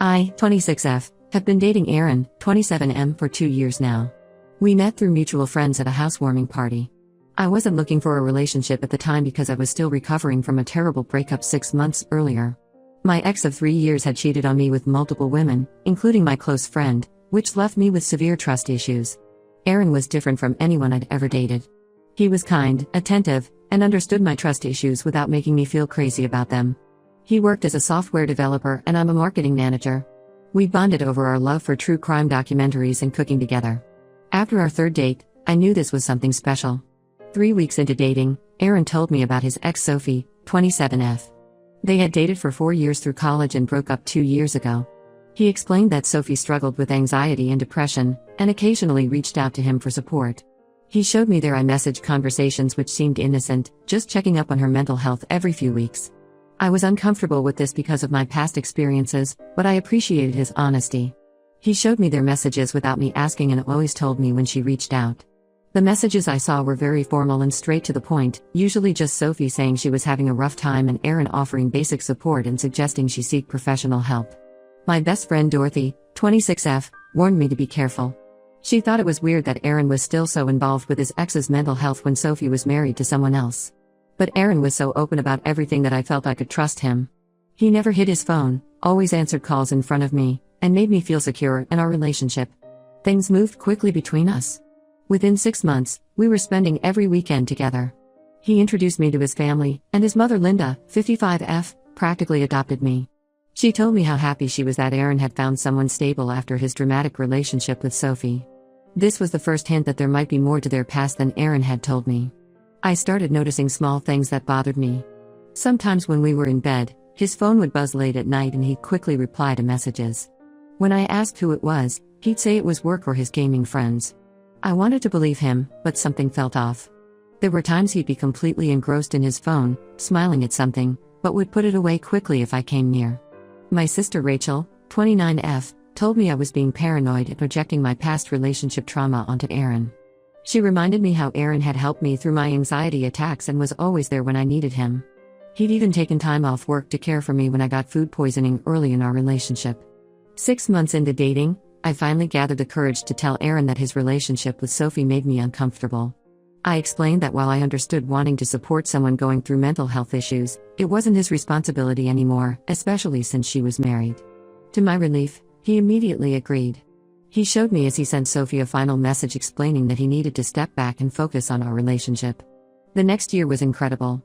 I, 26F, have been dating Aaron, 27M, for 2 years now. We met through mutual friends at a housewarming party. I wasn't looking for a relationship at the time because I was still recovering from a terrible breakup 6 months earlier. My ex of 3 years had cheated on me with multiple women, including my close friend, which left me with severe trust issues. Aaron was different from anyone I'd ever dated. He was kind, attentive, and understood my trust issues without making me feel crazy about them. He worked as a software developer and I'm a marketing manager. We bonded over our love for true crime documentaries and cooking together. After our third date, I knew this was something special. 3 weeks into dating, Aaron told me about his ex Sophie, 27F. They had dated for 4 years through college and broke up 2 years ago. He explained that Sophie struggled with anxiety and depression, and occasionally reached out to him for support. He showed me their iMessage conversations which seemed innocent, just checking up on her mental health every few weeks. I was uncomfortable with this because of my past experiences, but I appreciated his honesty. He showed me their messages without me asking and always told me when she reached out. The messages I saw were very formal and straight to the point, usually just Sophie saying she was having a rough time and Aaron offering basic support and suggesting she seek professional help. My best friend Dorothy, 26F, warned me to be careful. She thought it was weird that Aaron was still so involved with his ex's mental health when Sophie was married to someone else. But Aaron was so open about everything that I felt I could trust him. He never hid his phone, always answered calls in front of me, and made me feel secure in our relationship. Things moved quickly between us. Within 6 months, we were spending every weekend together. He introduced me to his family, and his mother Linda, 55F, practically adopted me. She told me how happy she was that Aaron had found someone stable after his dramatic relationship with Sophie. This was the first hint that there might be more to their past than Aaron had told me. I started noticing small things that bothered me. Sometimes when we were in bed, his phone would buzz late at night and he'd quickly reply to messages. When I asked who it was, he'd say it was work or his gaming friends. I wanted to believe him, but something felt off. There were times he'd be completely engrossed in his phone, smiling at something, but would put it away quickly if I came near. My sister Rachel, 29F, told me I was being paranoid and projecting my past relationship trauma onto Aaron. She reminded me how Aaron had helped me through my anxiety attacks and was always there when I needed him. He'd even taken time off work to care for me when I got food poisoning early in our relationship. 6 months into dating, I finally gathered the courage to tell Aaron that his relationship with Sophie made me uncomfortable. I explained that while I understood wanting to support someone going through mental health issues, it wasn't his responsibility anymore, especially since she was married. To my relief, he immediately agreed. He showed me as he sent Sophie a final message explaining that he needed to step back and focus on our relationship. The next year was incredible.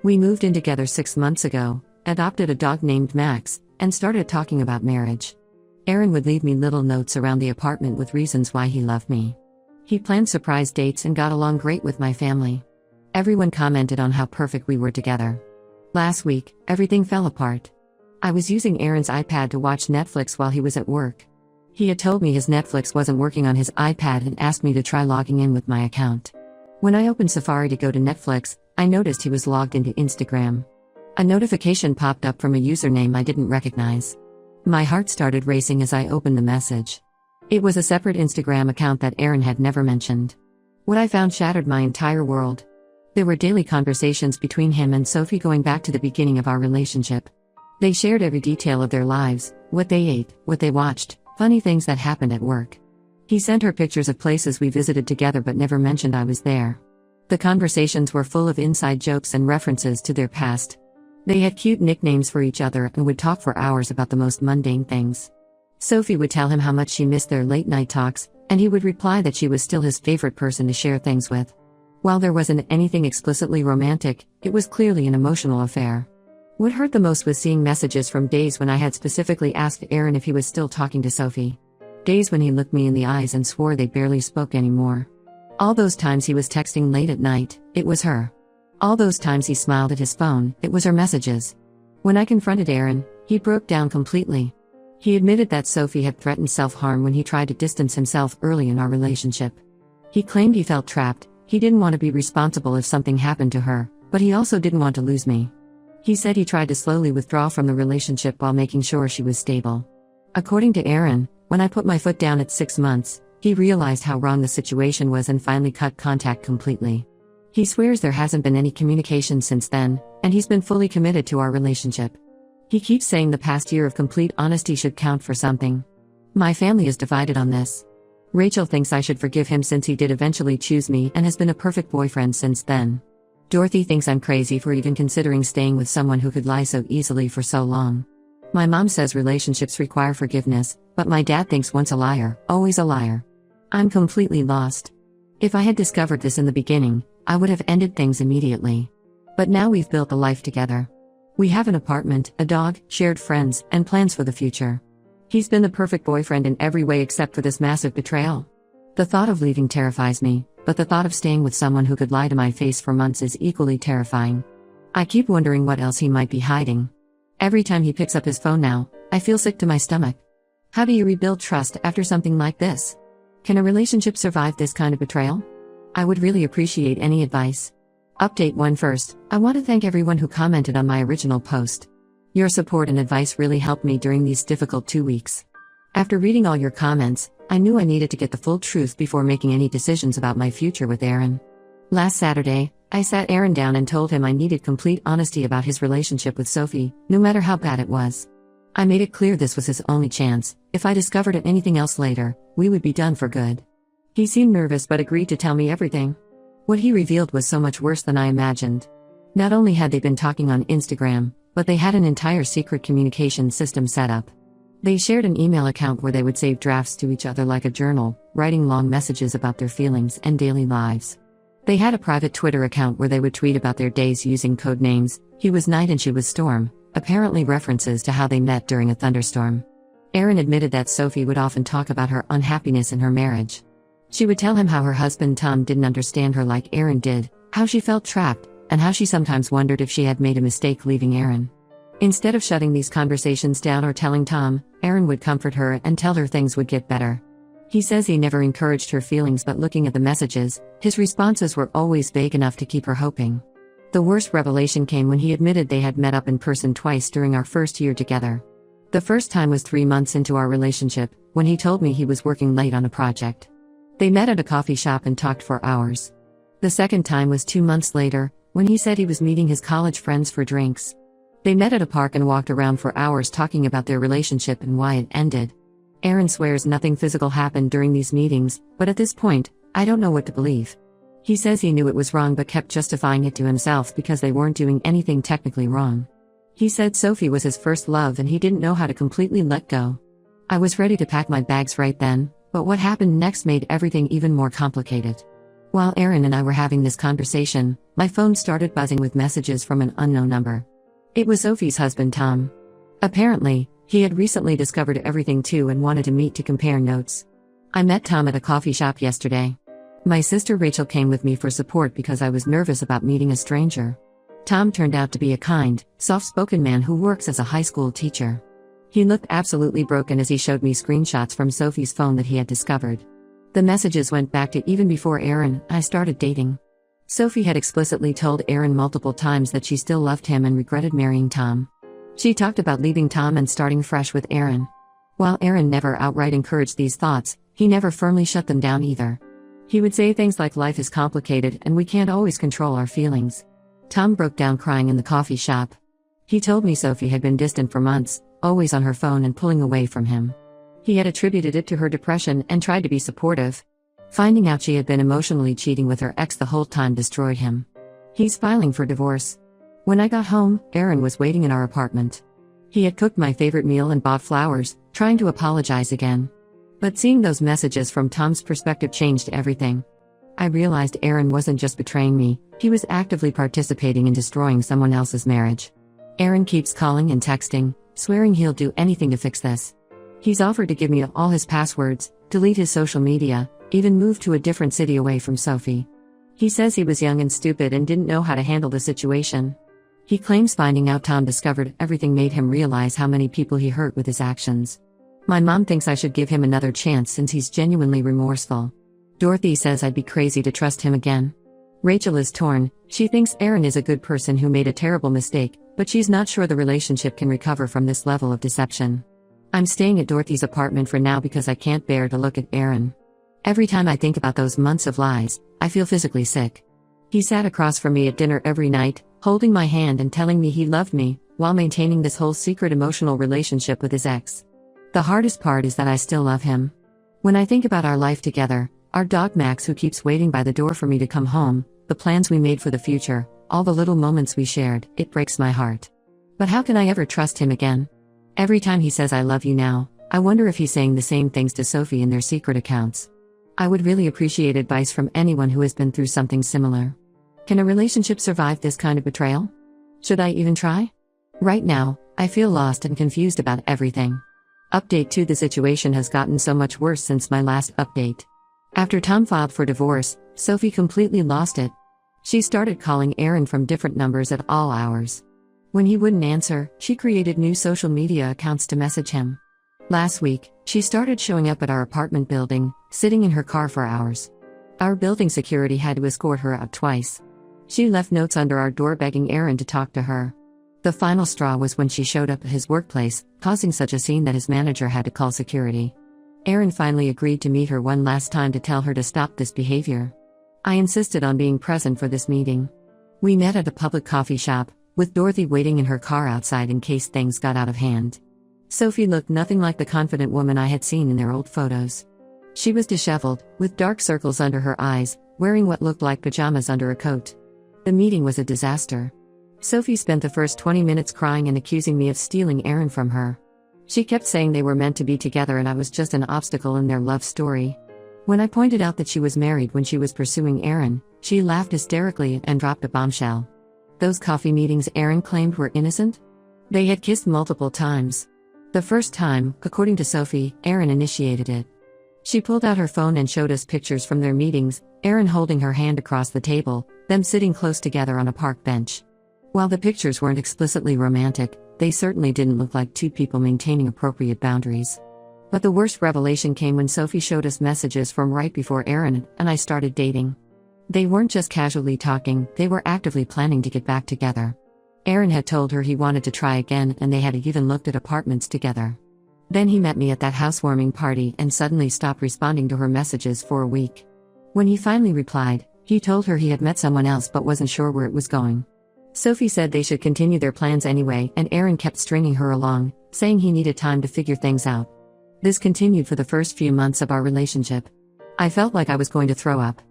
We moved in together 6 months ago, adopted a dog named Max, and started talking about marriage. Aaron would leave me little notes around the apartment with reasons why he loved me. He planned surprise dates and got along great with my family. Everyone commented on how perfect we were together. Last week, everything fell apart. I was using Aaron's iPad to watch Netflix while he was at work. He had told me his Netflix wasn't working on his iPad and asked me to try logging in with my account. When I opened Safari to go to Netflix, I noticed he was logged into Instagram. A notification popped up from a username I didn't recognize. My heart started racing as I opened the message. It was a separate Instagram account that Aaron had never mentioned. What I found shattered my entire world. There were daily conversations between him and Sophie going back to the beginning of our relationship. They shared every detail of their lives, what they ate, what they watched, funny things that happened at work. He sent her pictures of places we visited together but never mentioned I was there. The conversations were full of inside jokes and references to their past. They had cute nicknames for each other and would talk for hours about the most mundane things. Sophie would tell him how much she missed their late-night talks, and he would reply that she was still his favorite person to share things with. While there wasn't anything explicitly romantic, it was clearly an emotional affair. What hurt the most was seeing messages from days when I had specifically asked Aaron if he was still talking to Sophie. Days when he looked me in the eyes and swore they barely spoke anymore. All those times he was texting late at night, it was her. All those times he smiled at his phone, it was her messages. When I confronted Aaron, he broke down completely. He admitted that Sophie had threatened self-harm when he tried to distance himself early in our relationship. He claimed he felt trapped, he didn't want to be responsible if something happened to her, but he also didn't want to lose me. He said he tried to slowly withdraw from the relationship while making sure she was stable. According to Aaron, when I put my foot down at 6 months, he realized how wrong the situation was and finally cut contact completely. He swears there hasn't been any communication since then, and he's been fully committed to our relationship. He keeps saying the past year of complete honesty should count for something. My family is divided on this. Rachel thinks I should forgive him since he did eventually choose me and has been a perfect boyfriend since then. Dorothy thinks I'm crazy for even considering staying with someone who could lie so easily for so long. My mom says relationships require forgiveness, but my dad thinks once a liar, always a liar. I'm completely lost. If I had discovered this in the beginning, I would have ended things immediately. But now we've built a life together. We have an apartment, a dog, shared friends, and plans for the future. He's been the perfect boyfriend in every way except for this massive betrayal. The thought of leaving terrifies me, but the thought of staying with someone who could lie to my face for months is equally terrifying. I keep wondering what else he might be hiding. Every time he picks up his phone now, I feel sick to my stomach. How do you rebuild trust after something like this? Can a relationship survive this kind of betrayal? I would really appreciate any advice. Update 1 first, I want to thank everyone who commented on my original post. Your support and advice really helped me during these difficult 2 weeks. After reading all your comments, I knew I needed to get the full truth before making any decisions about my future with Aaron. Last Saturday, I sat Aaron down and told him I needed complete honesty about his relationship with Sophie, no matter how bad it was. I made it clear this was his only chance. If I discovered anything else later, we would be done for good. He seemed nervous but agreed to tell me everything. What he revealed was so much worse than I imagined. Not only had they been talking on Instagram, but they had an entire secret communication system set up. They shared an email account where they would save drafts to each other like a journal, writing long messages about their feelings and daily lives. They had a private Twitter account where they would tweet about their days using code names. He was Night and she was Storm, apparently references to how they met during a thunderstorm. Aaron admitted that Sophie would often talk about her unhappiness in her marriage. She would tell him how her husband Tom didn't understand her like Aaron did, how she felt trapped, and how she sometimes wondered if she had made a mistake leaving Aaron. Instead of shutting these conversations down or telling Tom, Aaron would comfort her and tell her things would get better. He says he never encouraged her feelings, but looking at the messages, his responses were always vague enough to keep her hoping. The worst revelation came when he admitted they had met up in person twice during our first year together. The first time was 3 months into our relationship, when he told me he was working late on a project. They met at a coffee shop and talked for hours. The second time was 2 months later, when he said he was meeting his college friends for drinks. They met at a park and walked around for hours talking about their relationship and why it ended. Aaron swears nothing physical happened during these meetings, but at this point, I don't know what to believe. He says he knew it was wrong but kept justifying it to himself because they weren't doing anything technically wrong. He said Sophie was his first love and he didn't know how to completely let go. I was ready to pack my bags right then, but what happened next made everything even more complicated. While Aaron and I were having this conversation, my phone started buzzing with messages from an unknown number. It was Sophie's husband Tom. Apparently, he had recently discovered everything too and wanted to meet to compare notes. I met Tom at a coffee shop yesterday. My sister Rachel came with me for support because I was nervous about meeting a stranger. Tom turned out to be a kind, soft-spoken man who works as a high school teacher. He looked absolutely broken as he showed me screenshots from Sophie's phone that he had discovered. The messages went back to even before Aaron and I started dating. Sophie had explicitly told Aaron multiple times that she still loved him and regretted marrying Tom. She talked about leaving Tom and starting fresh with Aaron. While Aaron never outright encouraged these thoughts, he never firmly shut them down either. He would say things like life is complicated and we can't always control our feelings. Tom broke down crying in the coffee shop. He told me Sophie had been distant for months, always on her phone and pulling away from him. He had attributed it to her depression and tried to be supportive. Finding out she had been emotionally cheating with her ex the whole time destroyed him. He's filing for divorce. When I got home, Aaron was waiting in our apartment. He had cooked my favorite meal and bought flowers, trying to apologize again. But seeing those messages from Tom's perspective changed everything. I realized Aaron wasn't just betraying me, he was actively participating in destroying someone else's marriage. Aaron keeps calling and texting, swearing he'll do anything to fix this. He's offered to give me all his passwords, delete his social media, even move to a different city away from Sophie. He says he was young and stupid and didn't know how to handle the situation. He claims finding out Tom discovered everything made him realize how many people he hurt with his actions. My mom thinks I should give him another chance since he's genuinely remorseful. Dorothy says I'd be crazy to trust him again. Rachel is torn. She thinks Aaron is a good person who made a terrible mistake, but she's not sure the relationship can recover from this level of deception. I'm staying at Dorothy's apartment for now because I can't bear to look at Aaron. Every time I think about those months of lies, I feel physically sick. He sat across from me at dinner every night, holding my hand and telling me he loved me, while maintaining this whole secret emotional relationship with his ex. The hardest part is that I still love him. When I think about our life together, our dog Max who keeps waiting by the door for me to come home, the plans we made for the future, all the little moments we shared, it breaks my heart. But how can I ever trust him again? Every time he says I love you now, I wonder if he's saying the same things to Sophie in their secret accounts. I would really appreciate advice from anyone who has been through something similar. Can a relationship survive this kind of betrayal? Should I even try? Right now, I feel lost and confused about everything. Update 2: The situation has gotten so much worse since my last update. After Tom filed for divorce, Sophie completely lost it. She started calling Aaron from different numbers at all hours. When he wouldn't answer, she created new social media accounts to message him. Last week, she started showing up at our apartment building, sitting in her car for hours. Our building security had to escort her out twice. She left notes under our door begging Aaron to talk to her. The final straw was when she showed up at his workplace, causing such a scene that his manager had to call security. Aaron finally agreed to meet her one last time to tell her to stop this behavior. I insisted on being present for this meeting. We met at a public coffee shop, with Dorothy waiting in her car outside in case things got out of hand. Sophie looked nothing like the confident woman I had seen in their old photos. She was disheveled, with dark circles under her eyes, wearing what looked like pajamas under a coat. The meeting was a disaster. Sophie spent the first 20 minutes crying and accusing me of stealing Aaron from her. She kept saying they were meant to be together and I was just an obstacle in their love story. When I pointed out that she was married when she was pursuing Aaron, she laughed hysterically and dropped a bombshell. Those coffee meetings Aaron claimed were innocent? They had kissed multiple times. The first time, according to Sophie, Aaron initiated it. She pulled out her phone and showed us pictures from their meetings, Aaron holding her hand across the table, them sitting close together on a park bench. While the pictures weren't explicitly romantic, they certainly didn't look like two people maintaining appropriate boundaries. But the worst revelation came when Sophie showed us messages from right before Aaron and I started dating. They weren't just casually talking, they were actively planning to get back together. Aaron had told her he wanted to try again and they had even looked at apartments together. Then he met me at that housewarming party and suddenly stopped responding to her messages for a week. When he finally replied, he told her he had met someone else but wasn't sure where it was going. Sophie said they should continue their plans anyway, and Aaron kept stringing her along, saying he needed time to figure things out. This continued for the first few months of our relationship. I felt like I was going to throw up.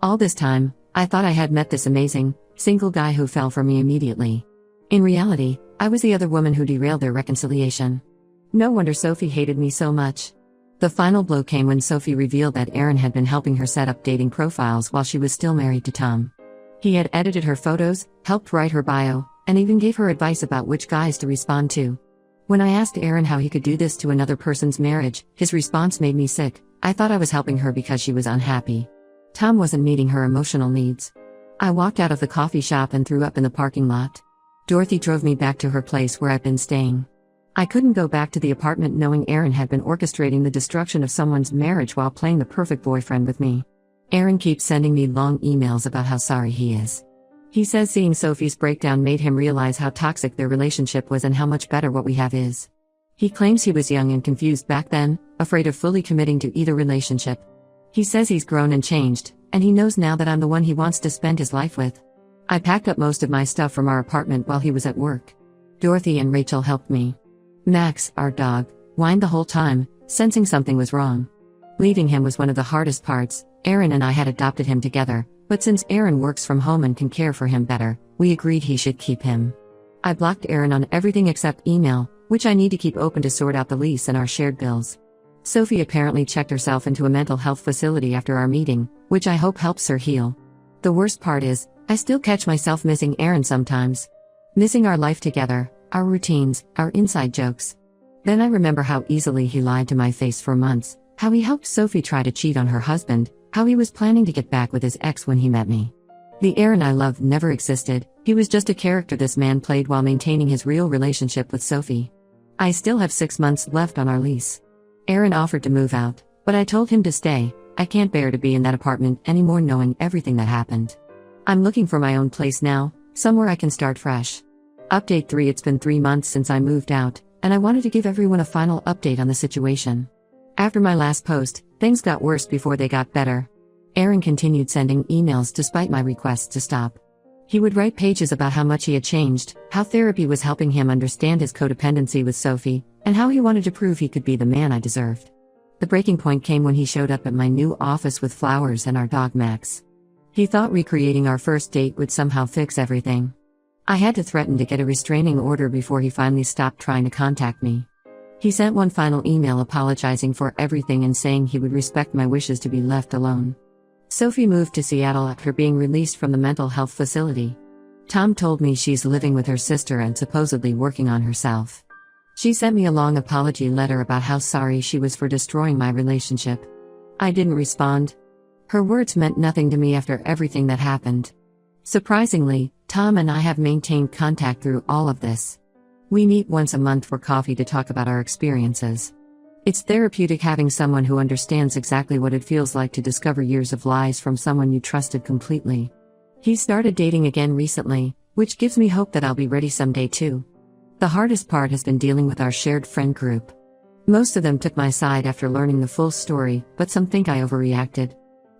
All this time, I thought I had met this amazing, single guy who fell for me immediately. In reality, I was the other woman who derailed their reconciliation. No wonder Sophie hated me so much. The final blow came when Sophie revealed that Aaron had been helping her set up dating profiles while she was still married to Tom. He had edited her photos, helped write her bio, and even gave her advice about which guys to respond to. When I asked Aaron how he could do this to another person's marriage, his response made me sick. I thought I was helping her because she was unhappy. Tom wasn't meeting her emotional needs. I walked out of the coffee shop and threw up in the parking lot. Dorothy drove me back to her place where I'd been staying. I couldn't go back to the apartment knowing Aaron had been orchestrating the destruction of someone's marriage while playing the perfect boyfriend with me. Aaron keeps sending me long emails about how sorry he is. He says seeing Sophie's breakdown made him realize how toxic their relationship was and how much better what we have is. He claims he was young and confused back then, afraid of fully committing to either relationship. He says he's grown and changed, and he knows now that I'm the one he wants to spend his life with. I packed up most of my stuff from our apartment while he was at work. Dorothy and Rachel helped me. Max, our dog, whined the whole time, sensing something was wrong. Leaving him was one of the hardest parts. Aaron and I had adopted him together, but since Aaron works from home and can care for him better, we agreed he should keep him. I blocked Aaron on everything except email, which I need to keep open to sort out the lease and our shared bills. Sophie apparently checked herself into a mental health facility after our meeting, which I hope helps her heal. The worst part is, I still catch myself missing Aaron sometimes. Missing our life together, our routines, our inside jokes. Then I remember how easily he lied to my face for months, how he helped Sophie try to cheat on her husband, how he was planning to get back with his ex when he met me. The Aaron I loved never existed, he was just a character this man played while maintaining his real relationship with Sophie. I still have 6 months left on our lease. Aaron offered to move out, but I told him to stay. I can't bear to be in that apartment anymore knowing everything that happened. I'm looking for my own place now, somewhere I can start fresh. Update 3: It's been 3 months since I moved out, and I wanted to give everyone a final update on the situation. After my last post, things got worse before they got better. Aaron continued sending emails despite my requests to stop. He would write pages about how much he had changed, how therapy was helping him understand his codependency with Sophie, and how he wanted to prove he could be the man I deserved. The breaking point came when he showed up at my new office with flowers and our dog Max. He thought recreating our first date would somehow fix everything. I had to threaten to get a restraining order before he finally stopped trying to contact me. He sent one final email apologizing for everything and saying he would respect my wishes to be left alone. Sophie moved to Seattle after being released from the mental health facility. Tom told me she's living with her sister and supposedly working on herself. She sent me a long apology letter about how sorry she was for destroying my relationship. I didn't respond. Her words meant nothing to me after everything that happened. Surprisingly, Tom and I have maintained contact through all of this. We meet once a month for coffee to talk about our experiences. It's therapeutic having someone who understands exactly what it feels like to discover years of lies from someone you trusted completely. He started dating again recently, which gives me hope that I'll be ready someday too. The hardest part has been dealing with our shared friend group. Most of them took my side after learning the full story, but some think I overreacted.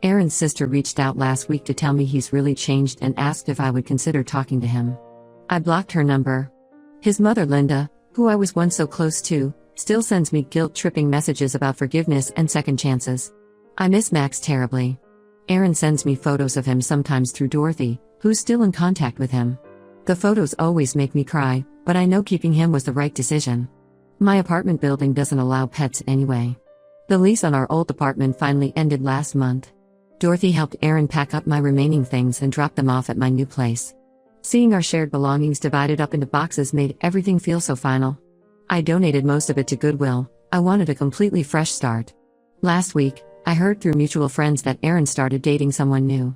Aaron's sister reached out last week to tell me he's really changed and asked if I would consider talking to him. I blocked her number. His mother Linda, who I was once so close to, still sends me guilt-tripping messages about forgiveness and second chances. I miss Max terribly. Aaron sends me photos of him sometimes through Dorothy, who's still in contact with him. The photos always make me cry, but I know keeping him was the right decision. My apartment building doesn't allow pets anyway. The lease on our old apartment finally ended last month. Dorothy helped Aaron pack up my remaining things and drop them off at my new place. Seeing our shared belongings divided up into boxes made everything feel so final. I donated most of it to Goodwill. I wanted a completely fresh start. Last week, I heard through mutual friends that Aaron started dating someone new.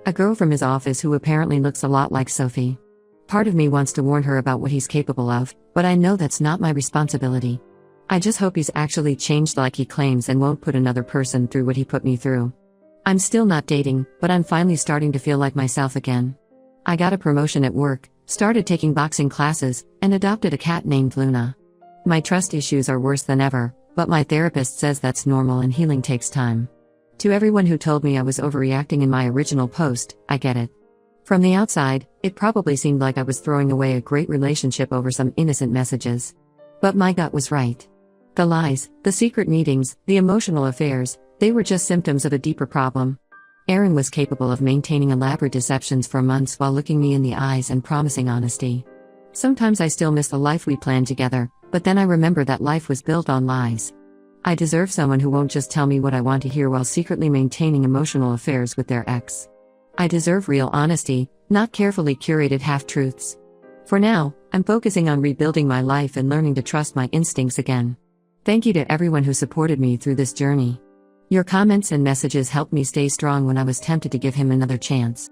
A girl from his office who apparently looks a lot like Sophie. Part of me wants to warn her about what he's capable of, but I know that's not my responsibility. I just hope he's actually changed like he claims and won't put another person through what he put me through. I'm still not dating, but I'm finally starting to feel like myself again. I got a promotion at work, started taking boxing classes, and adopted a cat named Luna. My trust issues are worse than ever, but my therapist says that's normal and healing takes time. To everyone who told me I was overreacting in my original post, I get it. From the outside, it probably seemed like I was throwing away a great relationship over some innocent messages. But my gut was right. The lies, the secret meetings, the emotional affairs, they were just symptoms of a deeper problem. Aaron was capable of maintaining elaborate deceptions for months while looking me in the eyes and promising honesty. Sometimes I still miss the life we planned together, but then I remember that life was built on lies. I deserve someone who won't just tell me what I want to hear while secretly maintaining emotional affairs with their ex. I deserve real honesty, not carefully curated half-truths. For now, I'm focusing on rebuilding my life and learning to trust my instincts again. Thank you to everyone who supported me through this journey. Your comments and messages helped me stay strong when I was tempted to give him another chance.